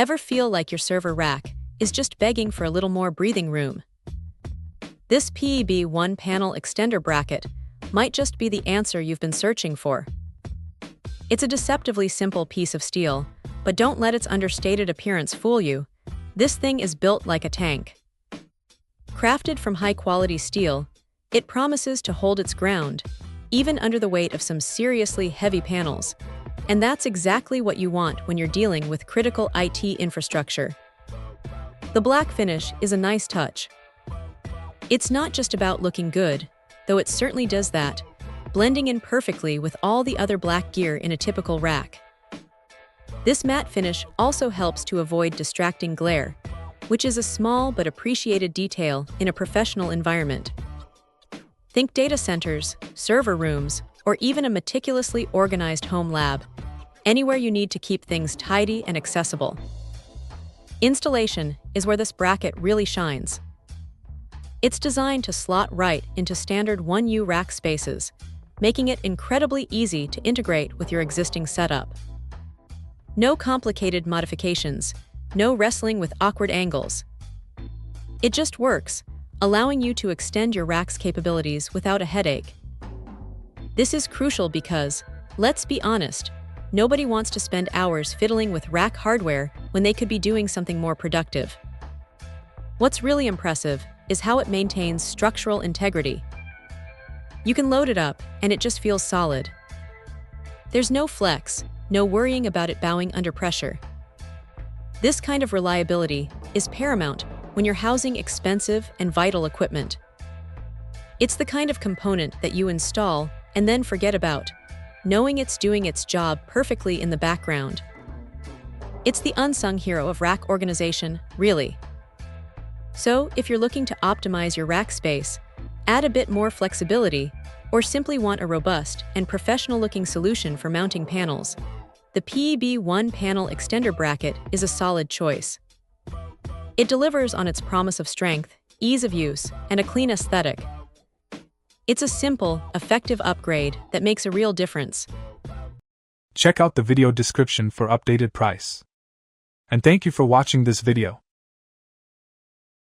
Ever feel like your server rack is just begging for a little more breathing room? This PEB1 panel extender bracket might just be the answer you've been searching for. It's a deceptively simple piece of steel, but don't let its understated appearance fool you. This thing is built like a tank. Crafted from high-quality steel, it promises to hold its ground, even under the weight of some seriously heavy panels. And that's exactly what you want when you're dealing with critical IT infrastructure. The black finish is a nice touch. It's not just about looking good, though it certainly does that, blending in perfectly with all the other black gear in a typical rack. This matte finish also helps to avoid distracting glare, which is a small but appreciated detail in a professional environment. Think data centers, server rooms, or even a meticulously organized home lab, anywhere you need to keep things tidy and accessible. Installation is where this bracket really shines. It's designed to slot right into standard 1U rack spaces, making it incredibly easy to integrate with your existing setup. No complicated modifications, no wrestling with awkward angles. It just works, allowing you to extend your rack's capabilities without a headache. This is crucial because, let's be honest, nobody wants to spend hours fiddling with rack hardware when they could be doing something more productive. What's really impressive is how it maintains structural integrity. You can load it up, and it just feels solid. There's no flex, no worrying about it bowing under pressure. This kind of reliability is paramount when you're housing expensive and vital equipment. It's the kind of component that you install and then forget about, knowing it's doing its job perfectly in the background. It's the unsung hero of rack organization, really. So, if you're looking to optimize your rack space, add a bit more flexibility, or simply want a robust and professional-looking solution for mounting panels, the PEB1 panel extender bracket is a solid choice. It delivers on its promise of strength, ease of use, and a clean aesthetic. It's a simple, effective upgrade that makes a real difference. Check out the video description for updated price. And thank you for watching this video.